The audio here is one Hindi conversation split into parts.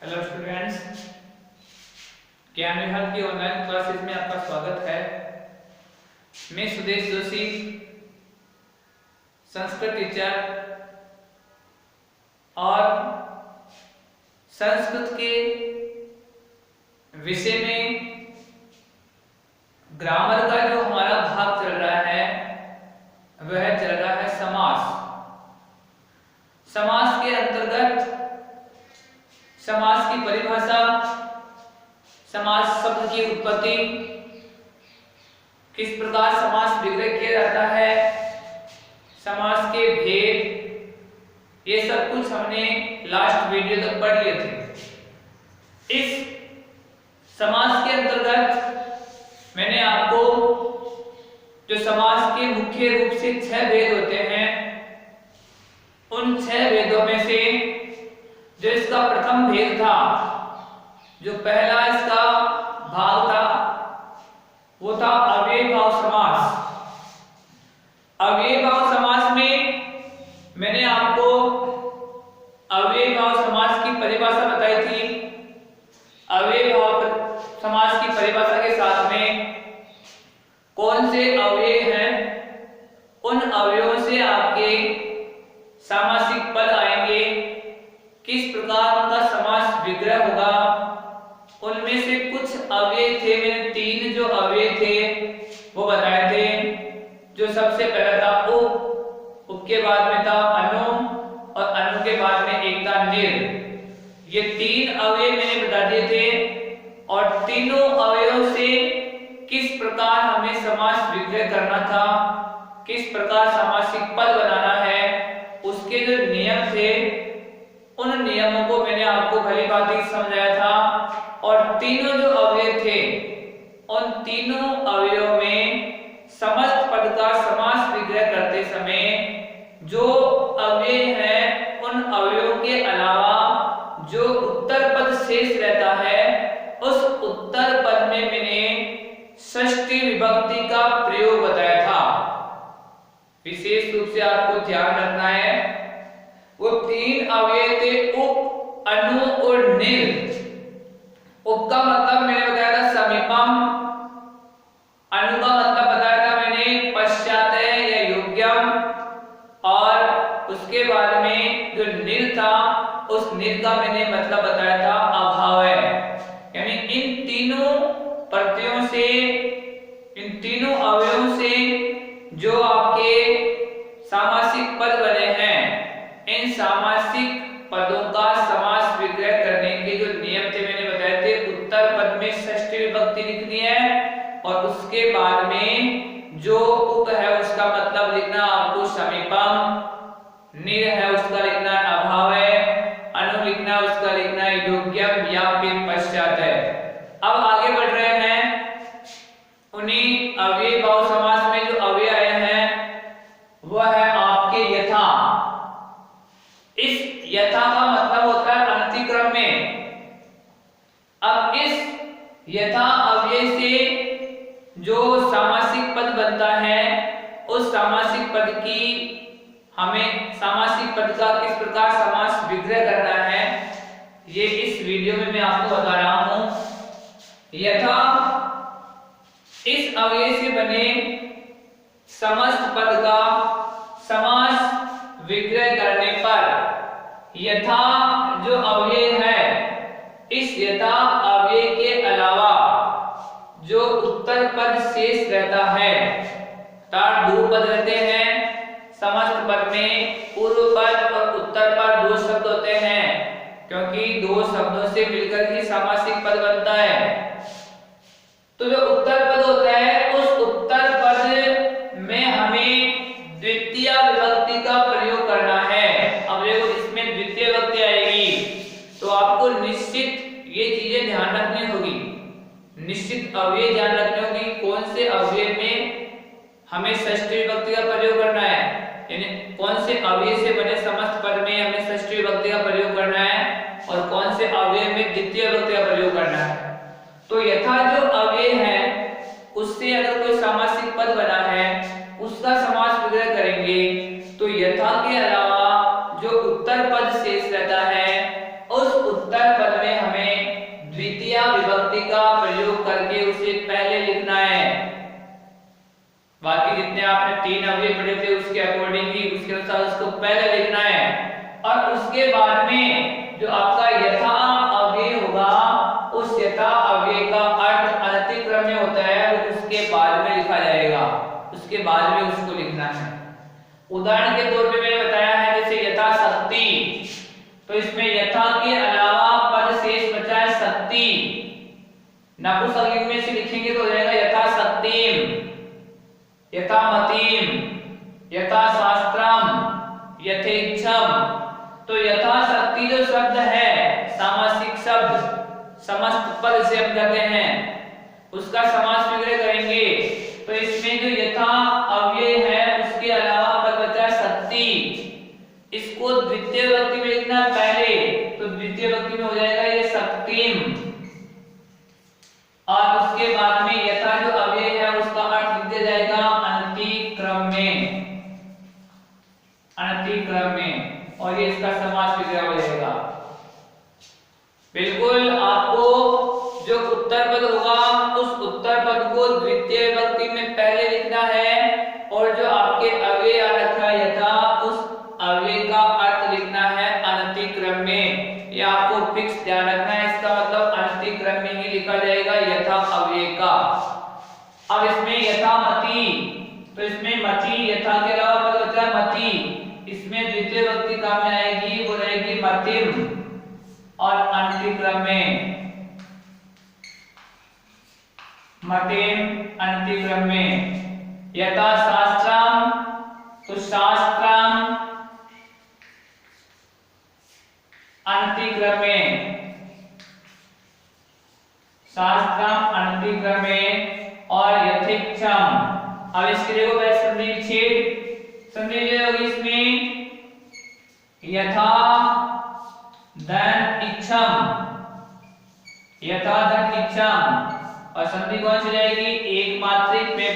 हेलो स्टूडेंट्स, ज्ञान विहार की ऑनलाइन क्लासेस में आपका स्वागत है। मैं सुदेश जोशी, संस्कृत टीचर और संस्कृत के विषय में ग्रामर का जो हमारा भाग चल रहा है वह चल रहा है समास। समास के अंतर्गत समास की परिभाषा, समास शब्द की उत्पत्ति, किस प्रकार समास विग्रह किया जाता है, समास के भेद, ये सब कुछ हमने लास्ट वीडियो तक पढ़ लिए थे। इस समास के अंतर्गत मैंने आपको जो समास के मुख्य रूप से 6 भेद होते हैं, उन 6 भेदों में से जो इसका प्रथम भेद था, जो पहला इसका भाग था, वो था अव्ययीभाव समास। अव्ययीभाव समास में मैंने आपको अव्ययीभाव समास की परिभाषा बताई थी। अव्ययीभाव समास की परिभाषा के साथ में कौन से अव्यय हैं, उन अवयवों से आपके सामासिक पद आएंगे, किस प्रकार उनका समास विग्रह होगा। उनमें से कुछ अव्यय थे, मैंने 3 जो अव्यय थे वो बताए थे। जो सबसे पहला था उप के बाद में था अनु और अनु के बाद में एक था निर। ये 3 अव्यय मैंने बता दिए थे और तीनों अवयवों से किस प्रकार हमें समास विग्रह करना था, किस प्रकार सामासिक पद बनाना है, उसके जो नियम थे उन नियमों को मैंने आपको भली भांति समझाया था। और तीनों जो अवयव थे, उन तीनों अवयवों में समस्त पद का समास विग्रह करते समय जो अवयव है, उन अवयवों के अलावा जो उत्तर पद शेष रहता है, उस उत्तर पद में मैंने षष्ठी विभक्ति का प्रयोग बताया था। विशेष रूप से आपको ध्यान रखना है, वो 3 अव्यय थे उप, अनु और निर। उप का मतलब मैंने बताया था समीपम, अनु का मतलब बताया था मैंने पश्चात या योग्यम, और उसके बाद में जो निर था, उस निर का मैंने मतलब बताया था अभाव है। यानी इन तीनों प्रत्ययों से, इन तीनों अवयवों से जो आपके सामासिक पद बने हैं, इन सामासिक पदों का समास विग्रह करने के जो नियम थे मैंने बताए थे। उत्तर पद में षष्ठी विभक्ति लिखनी है और उसके बाद में जो उप है उसका मतलब लिखना आपको समीपम, निर है उसका लिखना अभाव है, अनु लिखना उसका लिखना योग्यम या फिर पश्चात है। अब आगे बढ़ रहे हैं, उन्हीं अव्ययीभाव समास में जो अव्यय आए हैं वह है आपके यथा। इस यथा का मतलब होता है अंतिक्रम में। अब इस यथा अव्यय से जो सामासिक पद बनता है, उस सामासिक पद की हमें सामासिक पद का किस प्रकार समास विग्रह करना है, ये इस वीडियो में मैं आपको बता रहा हूं। यथा इस अव्यय से बने समस्त पद का समास विग्रह करने पर यथा जो अव्यय है, इस यथा अव्यय के अलावा जो उत्तर पद शेष रहता है, अर्थात 2 पद रहते हैं समस्त पद में, पूर्व पद और उत्तर पद 2 शब्द होते हैं, क्योंकि 2 शब्दों से मिलकर ही सामासिक पद बनता है। तो जो उत्तर पद होता है, उस उत्तर पद में हमें द्वितीय विभक्ति का प्रयोग करना है। अब देखो इसमें द्वितीय विभक्ति आएगी तो आपको निश्चित ये चीजें ध्यान रखनी होगी, निश्चित अव्यय ध्यान रखने होगी। कौन से अव्यय में हमें षष्ठी विभक्ति का प्रयोग करना है, यानी कौन से अव्यय से बने समस्त पद में हमें षष्ठी विभक्ति का प्रयोग करना है और कौन से अव्यय में द्वितीय विभक्ति का प्रयोग करना है। तो यथा जो अव्यय है उससे अगर कोई सामासिक पद बना है उसका समास विग्रह करेंगे, तो यथा के अलावा जो उत्तर पद शेष रहता है, उस उत्तर पद में अवयव से पहले लिखना है। बाकी जितने आपने 3 अवयव पढ़े थे उसके अकॉर्डिंग ही, उसके अनुसार उसको पहले लिखना है। और उसके बाद में जो आपका यथा अव्यय होगा, उस यथा अव्यय का अर्थ अनति क्रम में होता है, वो उसके बाद में लिखा जाएगा, उसके बाद में उसको लिखना है। उदाहरण के तौर पे मैंने बताया है जैसे यथा शक्ति, तो इसमें यथा के अलावा पद शेष बचा है शक्ति, नपुंसकलिंग में से लिखेंगे तो हो जाएगा यथा शक्तिम, यथा मतिम, यथा शास्त्रम, यथेच्छम। तो यथा शक्ति जो शब्द है सामासिक शब्द, समस्त पद से हम कहते हैं, उसका समास विग्रह करेंगे। तो इसमें जो यथा अव्यय है उसके अलावा पद बचा शक्ति, इसको द्वितीय विभक्ति में लिखना पहले, तो द्वितीय विभक्ति में हो जाएगा ये शक्तिम, और उसके बाद में यथा जो अव्यय है उसका अर्थ लिख दिया जाएगा अनति क्रम में, अनति क्रम में, और ये इसका समास विग्रह हो जाएगा। बिल्कुल आपको जो उत्तर पद होगा उस उत्तर पद को द्वितीय विभक्ति में पहले लिखना है, और जो आपके अव्यय आ रखा है यथा, उस अव्यय का अर्थ लिखना है अनति क्रम में। ये आपको फिक्स ध्यान रखना है, इसका मतलब अनति क्रम में ही लिखा जाएगा यथा अव्यय का। अब इसमें यथा मति, तो इसमें मति यथा के अलावा पद बचा मति, इसमें द्वितीय विभक्ति काम में आएगी, वो रहेगी मतिम, और अनति क्रम में मतिम, अनति क्रम में। यथा शास्त्रम, तो शास्त्रम अनति क्रम में, शास्त्रम अनति क्रम में, और यथेच्छम। अब इसके देखो पहले संधि विच्छेद, संधि विच्छेद होगी इसमें यथा धन इच्छम, यथा धन इच्छम, और संधि कौन सी जाएगी एक मात्रिक में,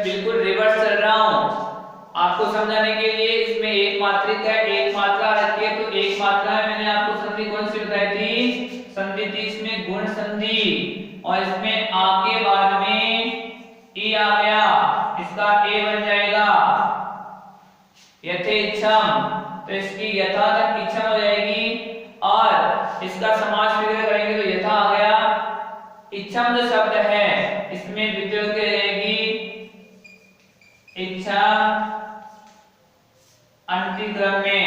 बिल्कुल रिवर्स चल रहा हूं आपको समझाने के लिए। इसमें एक मात्रिक है, एक मात्रा रखी है, तो एक मात्रा है, मैंने आपको संधि कौन सी बताई थी, संधि थी इसमें गुण संधि, और इसमें आ के बाद में ई आ गया, इसका ए बन जाएगा यथेच्छम, तो इसकी यथा तक इच्छा हो जाएगी, और इसका समास विग्रह करेंगे तो यथा आ गया, इच्छम जो शब्द है इसमें द्वितीय विभक्ति रहेगी इच्छा अनति क्रम में,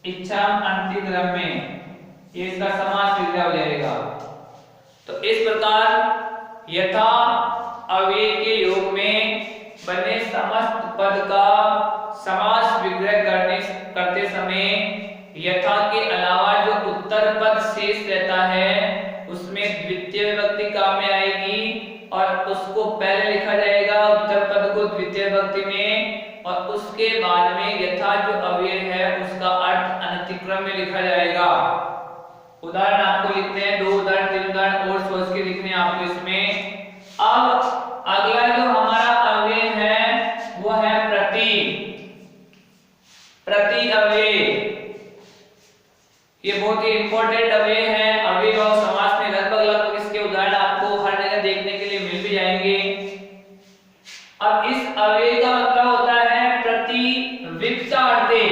इच्छा अनति क्रम में, ये इसका समास विग्रह हो जाएगा। तो इस प्रकार यथा अव्यय के योग में बने समस्त पद का समास विग्रह करते समय यथा के अलावा जो उत्तर पद शेष रहता है उसमें द्वितीय विभक्ति काम में आएगी, और उसको पहले लिखा जाएगा उत्तर पद को द्वितीय विभक्ति में, और उसके बाद में यथा जो अव्यय है उसका अर्थ अनतिक्रम में लिखा जाएगा। उदाहरण आपको लिखते हैं, 2 उदाहरण 3 उदाहरण और सोच के लिखने आपको इसमें। अब अगला जो हमारा अव्यय है वो है प्रति, प्रति अव्यय। ये बहुत ही इंपॉर्टेंट अव्यय है। अव्यय और समास में लगभग इसके उदाहरण आपको हर जगह देखने के लिए मिल भी जाएंगे। अब इस अव्यय का मतलब होता है प्रति विप्सार्थे,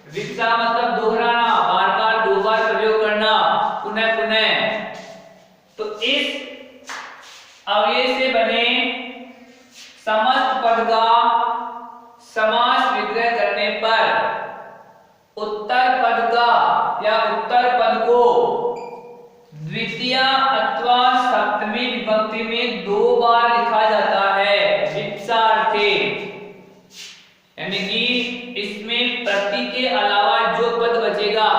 विप्सा मतलब दोहराना, बार बार 2 बार प्रयोग करना, पुनः पुनः। तो इस अव्यय से बने समस्त पद का समास विग्रह करने पर उत्तर पद का या उत्तर पद को द्वितीय अथवा सप्तमी विभक्ति में 2 बार लिखा जाता है विप्सार्थे, यानी कि इसमें प्रति के अलावा जो पद बचेगा,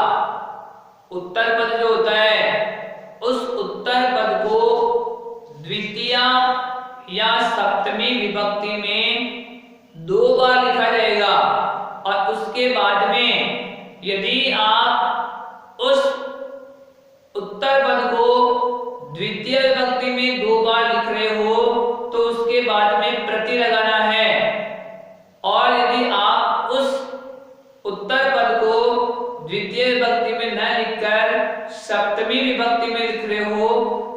उत्तर पद जो होता है, उस उत्तर पद को द्वितीय या सप्तमी विभक्ति में 2 बार लिखा जाएगा, और उसके बाद में यदि आप उस उत्तर पद को द्वितीय विभक्ति में 2 बार लिख रहे हो तो उसके बाद में प्रति लगाना है, और यदि आप उस उत्तर पद द्वितीय विभक्ति में न लिखकर सप्तमी विभक्ति में लिख रहे हो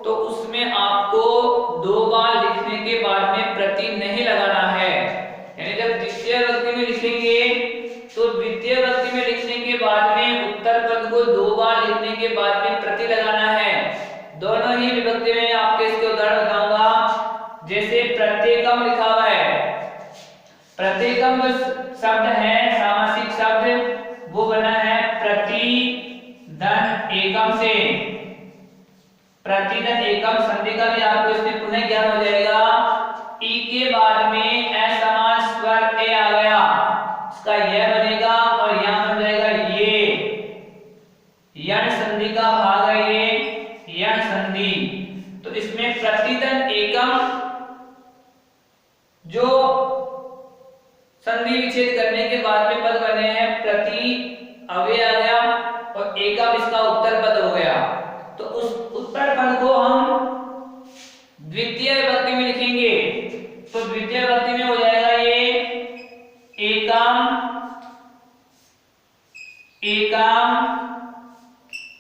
तो उस के बाद में प्रति लगाना है। दोनों ही विभक्ति में आपके इसके उदाहरण बताऊंगा। जैसे प्रत्येकम लिखा हुआ है, प्रत्येकम जो शब्द है सामासिक शब्द वो बना है प्रतिधन एकम से। प्रतिधन एकम संधि का भी आपको इसमें पुनः ज्ञान हो जाएगा। ई के बाद में असमास स्वर ए आ गया, इसका यह बनेगा और यहां बन जाएगा ये। यण संधि का भाग है ये, यण संधि। तो इसमें प्रतिधन एकम जो संधि विच्छेद करने के बाद में पद बने हैं, प्रति अव्यय आ गया और एकम इसका उत्तर पद हो गया। तो उस उत्तर पद को हम द्वितीय विभक्ति में लिखेंगे। तो द्वितीय विभक्ति में हो जाएगा ये एकम, एकम,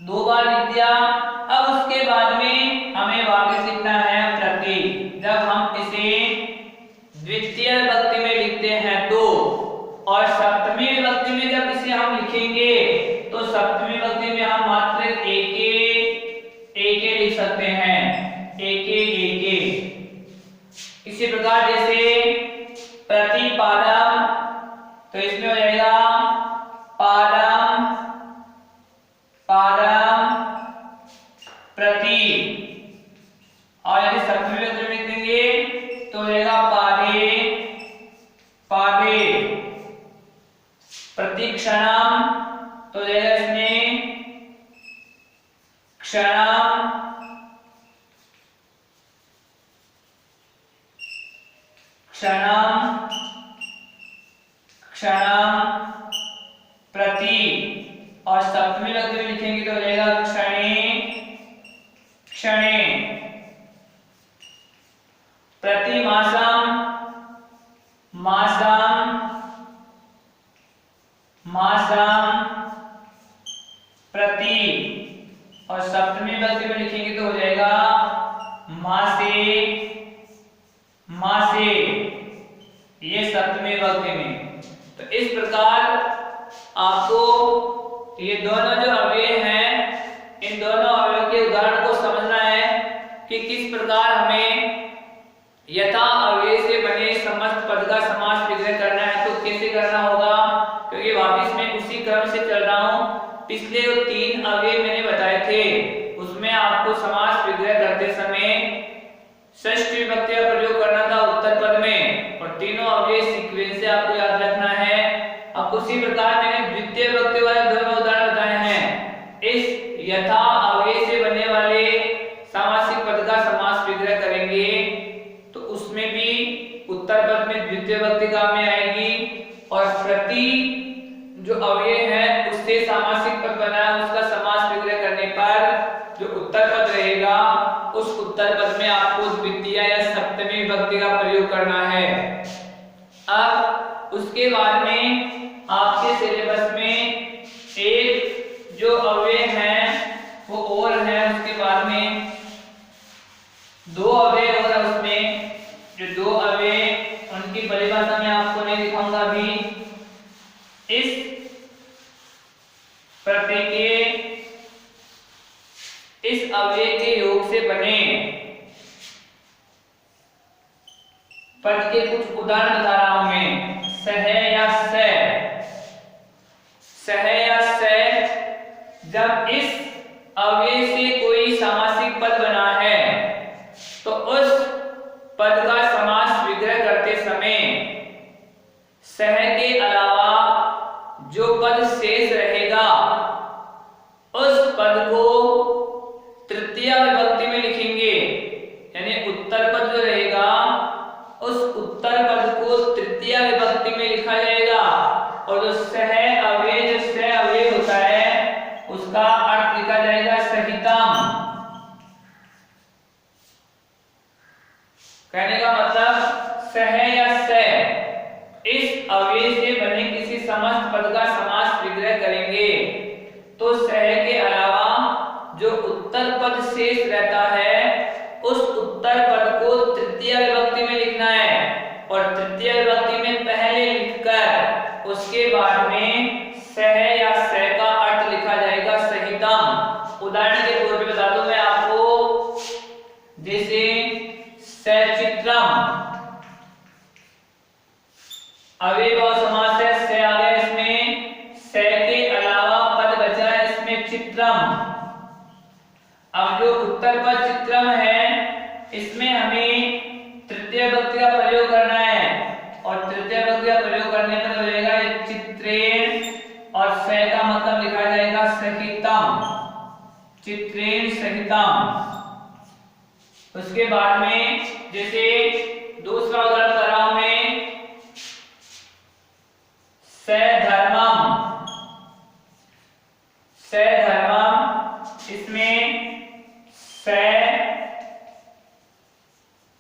दो बार लिख दिया। अब उसके बाद में हमें वापस लिखना है प्रति। जब हम इसे द्वितीय विभक्ति में लिखते हैं तो, और सप्तमी विभक्ति में जब इसे हम लिखेंगे तो सप्तमी विभक्ति में हम मात्र एके लिख सकते हैं, एके। इसी प्रकार जैसे प्रतिपादम, तो इसमें हो जाएगा पादम, पादम, प्रति। और यदि सप्तमी विभक्ति में लिख देंगे तो हो जाएगा पादे, पादे। प्रतिक्षणम, तो हो जाएगा इसमें क्षणम, क्षणम, क्षणम, प्रति। और सप्तमी विभक्ति में लिखेंगे तो हो जाएगा क्षणे, क्षणे। प्रतिमासम, मासम, मासम, प्रति। और सप्तमी विभक्ति में लिखेंगे तो हो जाएगा मासे, मासे। ये सप्तमी विभक्ति में। तो इस प्रकार आपको ये दोनों जो अव्यय हैं, इन दोनों अव्ययों के उदाहरण को समझना है कि किस प्रकार हमें यथा अव्यय से बने समस्त पद का समास विग्रह करना है। तो कैसे करना होगा, क्योंकि वापस मैं उसी क्रम से चल रहा हूं। पिछले जो 3 अव्यय मैंने बताए थे उसमें आपको समास विग्रह करते समय षष्ठी विभक्ति का प्रयोग करना था उत्तर पद में, और तीनों अव्यय सीक्वेंस से आपको याद रखना है। अब उसी प्रकार मैंने द्वितीय विभक्ति वाले दोनों उदाहरण बताए हैं। इस यथा अव्यय से बनने वाले सामासिक पद का समास विग्रह करेंगे तो उसमें भी उत्तर पद में द्वितीय विभक्ति काम में आएगी, और प्रति जो अव्यय है उससे सामासिक पद बना है उसका समास विग्रह करने पर जो उत्तर पद रहेगा उस उत्तर पद में आपको द्वितीय या सप्तमी विभक्ति का प्रयोग करना है। अब उसके बाद में आपके सिलेबस में एक जो अव्यय है वो और है, उसके बाद में 2 अव्यय और है। उसमें जो 2 अव्यय उनकी परिभाषा मैं आपको नहीं दिखाऊंगा अभी। इस प्रत्यय के इस अव्यय के योग से बने पद के कुछ उदाहरण बता रहा हूं मैं। सह या स, सह या स, जब इस अव्यय से कोई सामासिक पद बना है तो उस पद का समास विग्रह करते समय सह के अलावा जो पद शेष रहेगा उस पद को तृतीय विभक्ति में लिखेंगे। यानी उत्तर पद जो रहेगा उस उत्तर पद को तृतीय विभक्ति में लिखा जाएगा, और जो सह अव्यय जो सह अव्यय होता है उसका अर्थ लिखा जाएगा सहितम। कहने का मतलब सह या स, इस अव्यय से बने किसी समस्त पद का समास विग्रह करेंगे तो सह के अलावा जो उत्तर पद शेष रहता है उस उत्तर पद को तृतीय विभक्ति में लिखना है, और तृतीय विभक्ति में पहले उसके बाद में सह या स का अर्थ लिखा जाएगा सहितम। चित्रेण और स का मतलब लिखा जाएगा सहितम, चित्रेण सहितम। उसके बाद में जैसे दूसरा उदाहरण कर रहा हूं मैं, सधर्मम, सधर्मम, इसमें स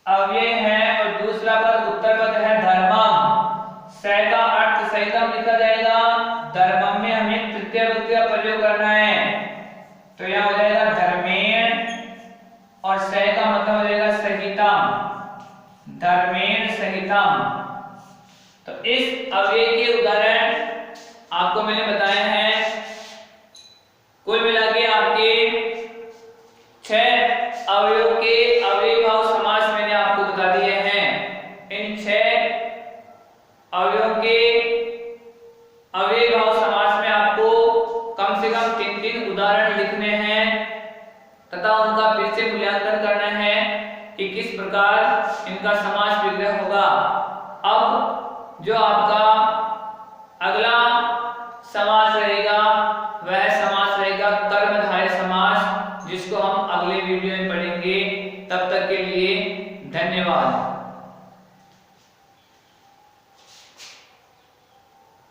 अव्यय है और दूसरा पद उत्तर पद है धर्मम। स का अर्थ सहितम लिखा जाएगा, धर्मम में हमें तृतीय व्यक्ति का प्रयोग करना है, तो यह हो जाएगा धर्मेण और स का मतलब हो जाएगा सहितम, धर्मेण सहितम। तो इस अव्यय के उदाहरण आपको मैंने बताए हैं। कुल मिला के आपके 6 अवयव के अव्ययीभाव समास मैंने आपको बता दिए हैं। इन 6 अवयव के अव्ययीभाव समास में आपको कम से कम 3-3 उदाहरण लिखने हैं तथा उनका फिर से मूल्यांकन करना है कि किस प्रकार इनका समास विग्रह होगा। अब जो आपका अगला समास रहेगा वह समास रहेगा कर्मधारय समास, जिसको हम अगले वीडियो में पढ़ेंगे। तब तक के लिए धन्यवाद।